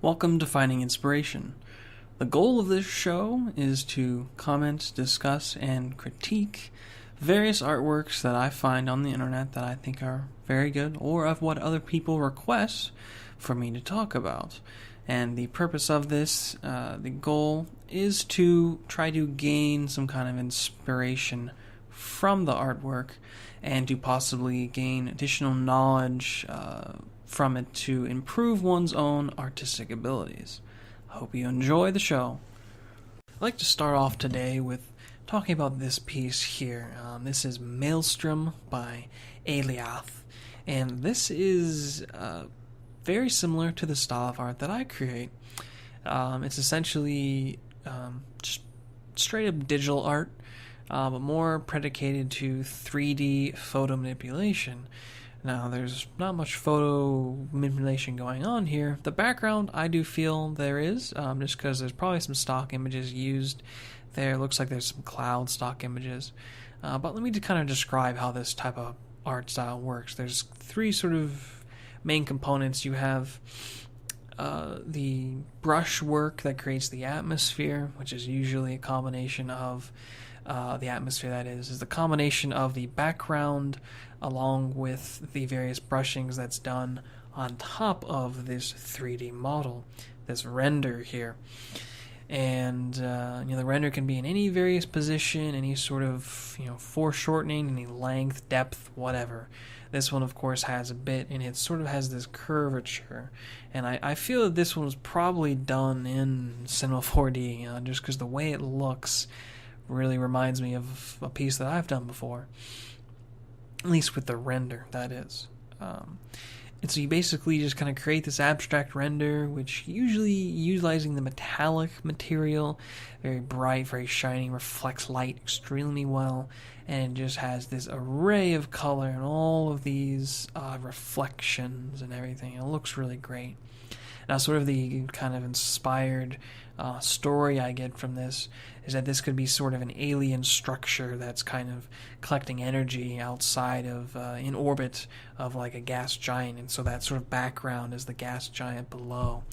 Welcome to Finding Inspiration. The goal of this show is to comment, discuss, and critique various artworks that I find on the internet that I think are very good, or of what other people request for me to talk about. And the purpose of this, the goal, is to try to gain some kind of inspiration from the artwork and to possibly gain additional knowledge from it to improve one's own artistic abilities. I hope you enjoy the show. I'd like to start off today with talking about this piece here. This is Maelstrom by Eliath, and this is very similar to the style of art that I create. It's essentially just straight up digital art, but more predicated to 3D photo manipulation. Now, there's not much photo manipulation going on here. The background, I do feel there is, just because there's probably some stock images used there. It looks like there's some cloud stock images. But let me kind of describe how this type of art style works. There's three sort of main components. You have the brush work that creates the atmosphere, which is usually a combination of the atmosphere, that is the combination of the background along with the various brushings that's done on top of this 3D model, this render here. And the render can be in any various position, any sort of foreshortening, any length, depth, whatever. This one, of course, has a bit, and it sort of has this curvature. And I feel that this one was probably done in Cinema 4D, just because the way it looks really reminds me of a piece that I've done before. At least with the render, that is. And so you basically just kind of create this abstract render, which usually utilizing the metallic material, very bright, very shiny, reflects light extremely well, and it just has this array of color and all of these reflections and everything. It looks really great. Now, sort of the kind of inspired story I get from this is that this could be sort of an alien structure that's kind of collecting energy outside of, in orbit of like a gas giant, and so that sort of background is the gas giant below.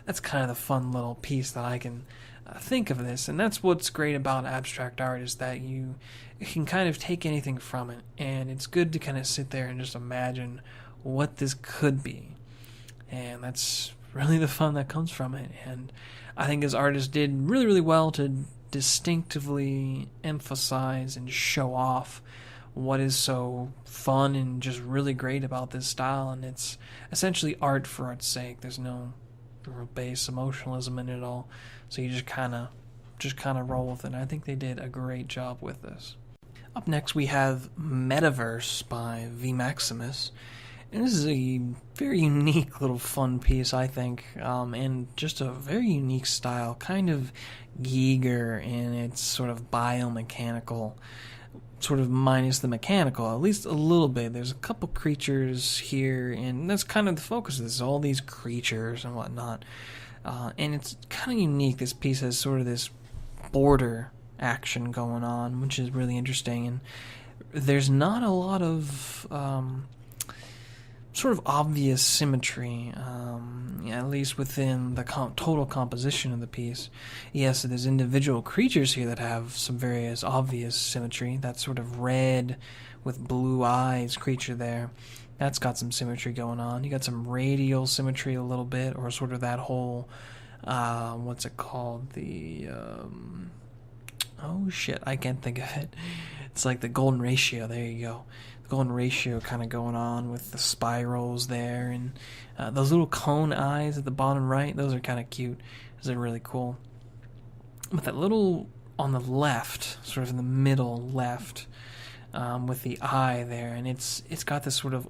That's kind of the fun little piece that I can think of this, and that's what's great about abstract art, is that you can kind of take anything from it, and it's good to kind of sit there and just imagine what this could be, and that's really the fun that comes from it. And I think his artist did really, really well to distinctively emphasize and show off what is so fun and just really great about this style. And it's essentially art for art's sake. There's no real base emotionalism in it all, so you just kind of roll with it. And I think they did a great job with this. Up next, we have Metaverse by V Maximus. And this is a very unique little fun piece, I think, and just a very unique style, kind of Giger in its sort of biomechanical, sort of minus the mechanical, at least a little bit. There's a couple creatures here, and that's kind of the focus of this, all these creatures and whatnot. And it's kind of unique. This piece has sort of this border action going on, which is really interesting, and there's not a lot of sort of obvious symmetry, at least within the total composition of the piece. Yes, there's individual creatures here that have some various obvious symmetry. That sort of red with blue eyes creature there, that's got some symmetry going on. You got some radial symmetry a little bit, or sort of that whole, what's it called? Oh shit, I can't think of it. It's like the golden ratio, there you go. Golden ratio kind of going on with the spirals there, and those little cone eyes at the bottom right, those are kind of cute. Those are really cool. But that little on the left, sort of in the middle left, with the eye there, and it's got this sort of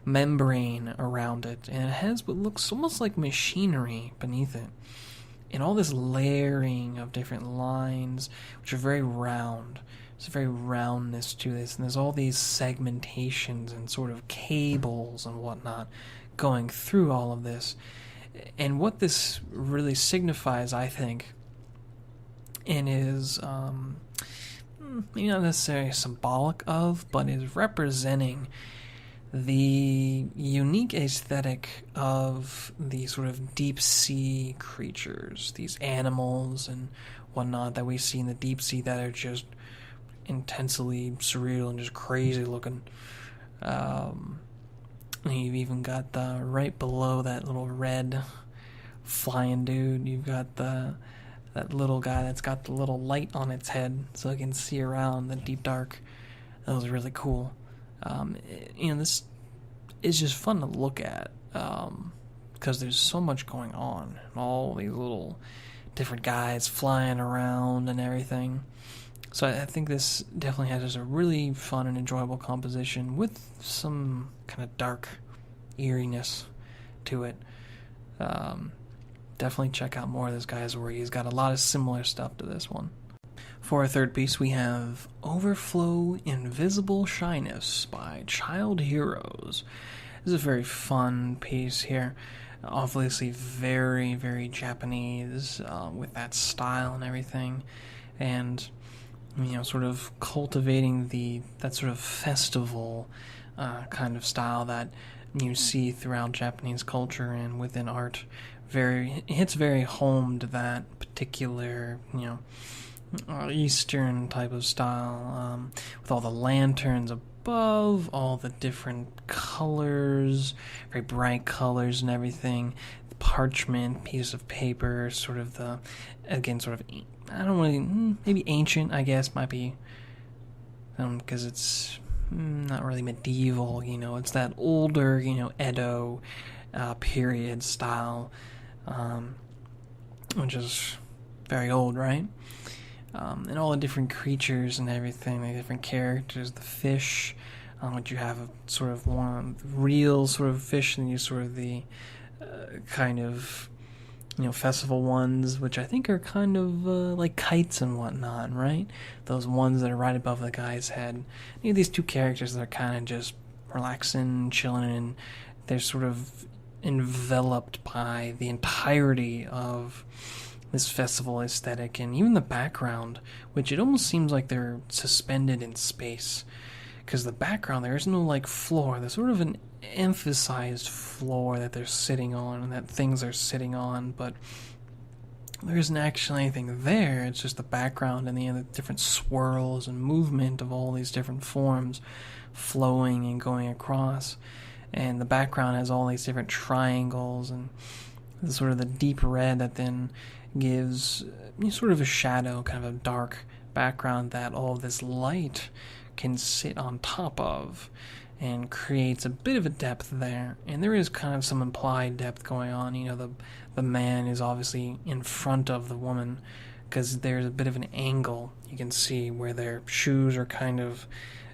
membrane around it, and it has what looks almost like machinery beneath it, and all this layering of different lines, which are very round. There's a very roundness to this, and there's all these segmentations and sort of cables and whatnot going through all of this. And what this really signifies, I think, and is maybe not necessarily symbolic of, but is representing the unique aesthetic of the sort of deep sea creatures, these animals and whatnot that we see in the deep sea that are just intensely surreal and just crazy looking. You've even got right below that little red flying dude, you've got that little guy that's got the little light on its head so it can see around the deep dark. That was really cool. This is just fun to look at because there's so much going on. All these little different guys flying around and everything. So I think this definitely has just a really fun and enjoyable composition with some kind of dark eeriness to it. Definitely check out more of this guy's work. He's got a lot of similar stuff to this one. For our third piece, we have Overflow Invisible Shyness by Child Heroes. This is a very fun piece here. Obviously very, very Japanese with that style and everything. And, sort of cultivating that sort of festival kind of style that you see throughout Japanese culture and within art. It hits very home to that particular, Eastern type of style, with all the lanterns above, all the different colors, very bright colors and everything, the parchment, piece of paper, sort of maybe ancient, I guess, might be, because it's not really medieval, it's that older, Edo period style, which is very old, right? And all the different creatures and everything, the different characters, the fish, which you have a sort of one real sort of fish, and you sort of the kind of festival ones, which I think are kind of like kites and whatnot, right? Those ones that are right above the guy's head. You have these two characters that are kind of just relaxing, chilling, and they're sort of enveloped by the entirety of this festival aesthetic, and even the background, which it almost seems like they're suspended in space, because the background, there is no floor. There's sort of an emphasized floor that they're sitting on and that things are sitting on, but there isn't actually anything there. It's just the background and the different swirls and movement of all these different forms flowing and going across, and the background has all these different triangles and sort of the deep red that then gives sort of a shadow, kind of a dark background that all of this light can sit on top of, and creates a bit of a depth there. And there is kind of some implied depth going on. The man is obviously in front of the woman, because there's a bit of an angle you can see where their shoes are kind of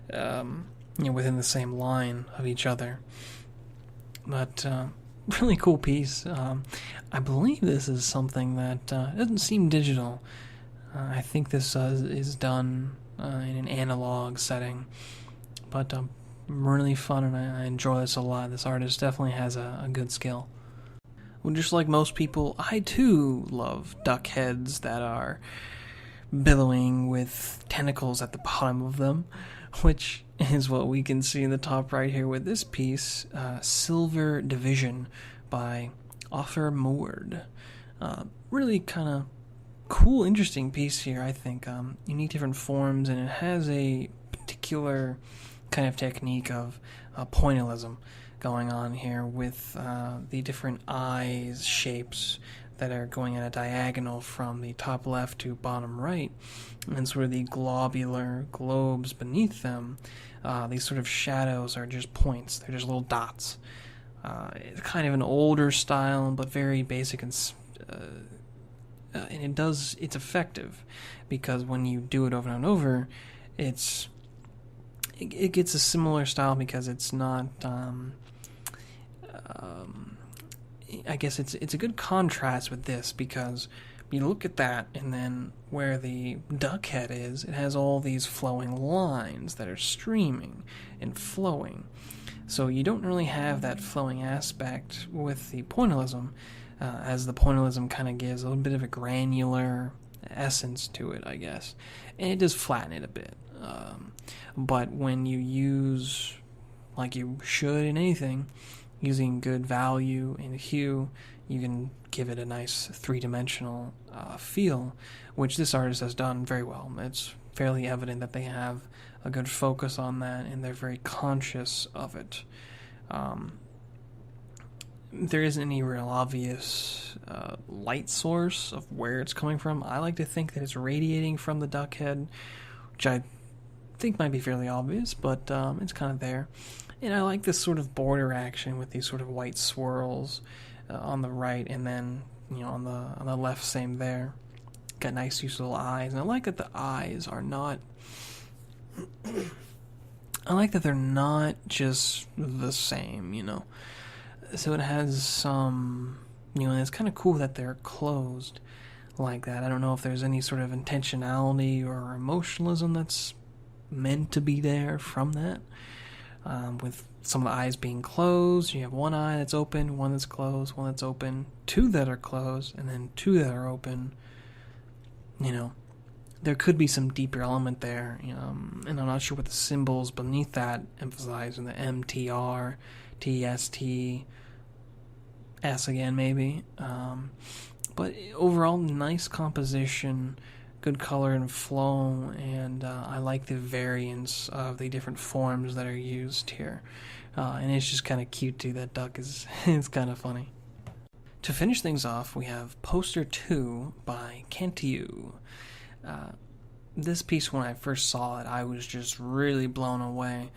within the same line of each other. But really cool piece. I believe this is something that doesn't seem digital. I think this is done in an analog setting, but really fun, and I enjoy this a lot. This artist definitely has a good skill. Well, just like most people, I too love duck heads that are billowing with tentacles at the bottom of them, which is what we can see in the top right here with this piece, Silver Division by Arthur Moord. Really kind of cool, interesting piece here, I think. Unique different forms, and it has a particular kind of technique of pointillism going on here with the different eyes shapes that are going at a diagonal from the top left to bottom right, and sort of the globular globes beneath them. These sort of shadows are just points. They're just little dots. It's kind of an older style, but very basic, and it's effective, because when you do it over and over, it gets a similar style, because it's not. I guess it's a good contrast with this, because you look at that, and then where the duck head is, it has all these flowing lines that are streaming and flowing. So you don't really have that flowing aspect with the pointillism, as the pointillism kind of gives a little bit of a granular essence to it, I guess. And it does flatten it a bit. But when you use like you should in anything, using good value and hue, you can give it a nice three-dimensional feel, which this artist has done very well. It's fairly evident that they have a good focus on that, and they're very conscious of it. There isn't any real obvious light source of where it's coming from. I like to think that it's radiating from the duck head, which I think might be fairly obvious, but it's kind of there. And I like this sort of border action with these sort of white swirls on the right, and then on the left, same there. Got nice use of little eyes, and I like that the eyes are not. I like that they're not just the same, So it has some, and it's kind of cool that they're closed like that. I don't know if there's any sort of intentionality or emotionalism that's meant to be there from that. With some of the eyes being closed, you have one eye that's open, one that's closed, one that's open, two that are closed, and then two that are open. There could be some deeper element there, and I'm not sure what the symbols beneath that emphasize, in the MTR, TST, S again maybe. But overall, nice composition, good color and flow, and I like the variance of the different forms that are used here. And it's just kind of cute too. That duck is it's kind of funny. To finish things off, we have Poster 2 by Kentiu. This piece, when I first saw it, I was just really blown away.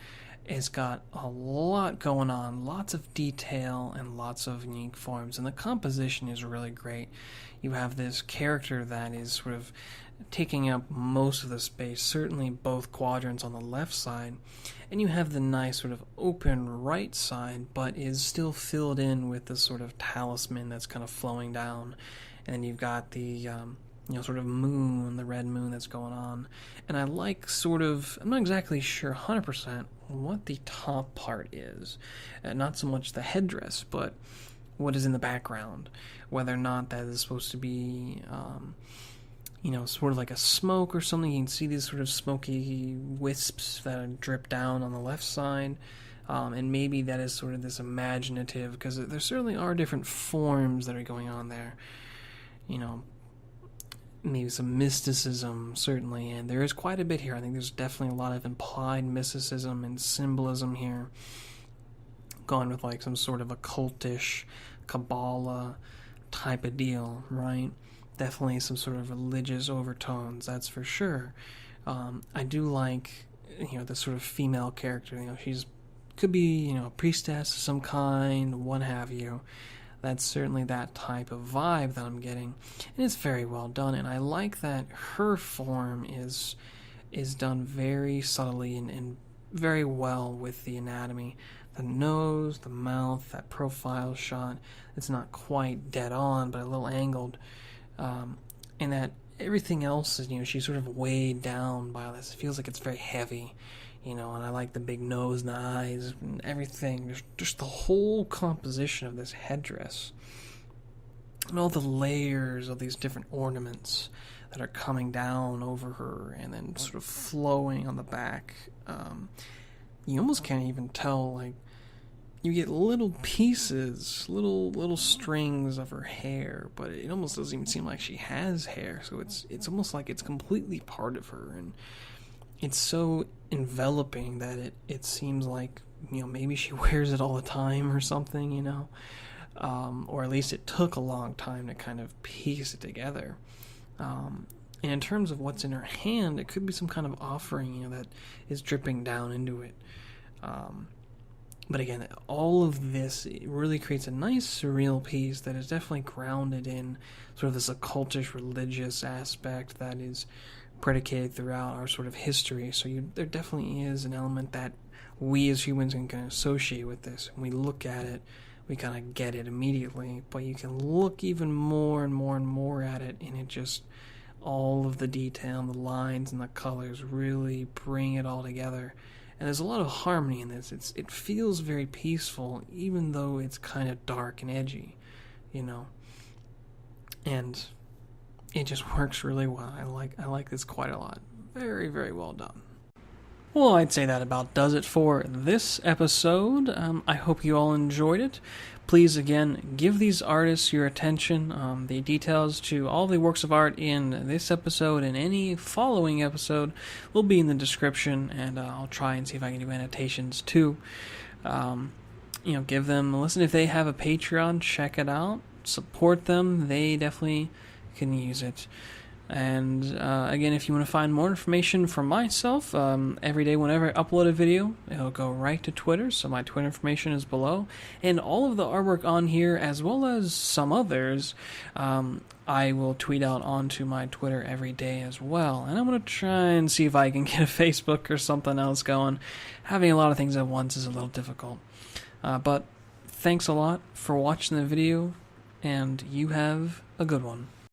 It's got a lot going on, lots of detail and lots of unique forms, and the composition is really great. You have this character that is sort of taking up most of the space, certainly both quadrants on the left side, and you have the nice sort of open right side, but is still filled in with this sort of talisman that's kind of flowing down, and then you've got the sort of moon, the red moon that's going on. And I like I'm not exactly sure 100% what the top part is. Not so much the headdress, but what is in the background. Whether or not that is supposed to be, sort of like a smoke or something. You can see these sort of smoky wisps that drip down on the left side. And maybe that is sort of this imaginative, because there certainly are different forms that are going on there. Maybe some mysticism, certainly, and there is quite a bit here. I think there's definitely a lot of implied mysticism and symbolism here, going with like some sort of occultish Kabbalah type of deal, right? Definitely some sort of religious overtones, that's for sure. I do like, the sort of female character. She's could be, a priestess of some kind, what have you. That's certainly that type of vibe that I'm getting, and it's very well done. And I like that her form is done very subtly and very well with the anatomy. The nose, the mouth, that profile shot. It's not quite dead on, but a little angled, and that everything else is, she's sort of weighed down by this. It feels like it's very heavy. And I like the big nose and the eyes and everything. Just the whole composition of this headdress. And all the layers of these different ornaments that are coming down over her and then sort of flowing on the back. You almost can't even tell, you get little pieces, little strings of her hair, but it almost doesn't even seem like she has hair. So it's almost like it's completely part of her, and it's so enveloping that it seems like, maybe she wears it all the time or something, or at least it took a long time to kind of piece it together. And in terms of what's in her hand, it could be some kind of offering, that is dripping down into it. But again, all of this really creates a nice surreal piece that is definitely grounded in sort of this occultish religious aspect that is predicated throughout our sort of history. So there definitely is an element that we as humans can kind of associate with this. When we look at it, we kind of get it immediately, but you can look even more and more and more at it, and it just, all of the detail and the lines and the colors really bring it all together. And there's a lot of harmony in this. It feels very peaceful, even though it's kind of dark and edgy, and it just works really well. I like this quite a lot. Very, very well done. Well, I'd say that about does it for this episode. I hope you all enjoyed it. Please, again, give these artists your attention. The details to all the works of art in this episode and any following episode will be in the description, and I'll try and see if I can do annotations too. Give them a listen. If they have a Patreon, check it out. Support them. They definitely can use it. And again, if you want to find more information from myself, every day whenever I upload a video, it'll go right to Twitter, so my Twitter information is below. And all of the artwork on here, as well as some others, I will tweet out onto my Twitter every day as well. And I'm going to try and see if I can get a Facebook or something else going. Having a lot of things at once is a little difficult. But thanks a lot for watching the video, and you have a good one.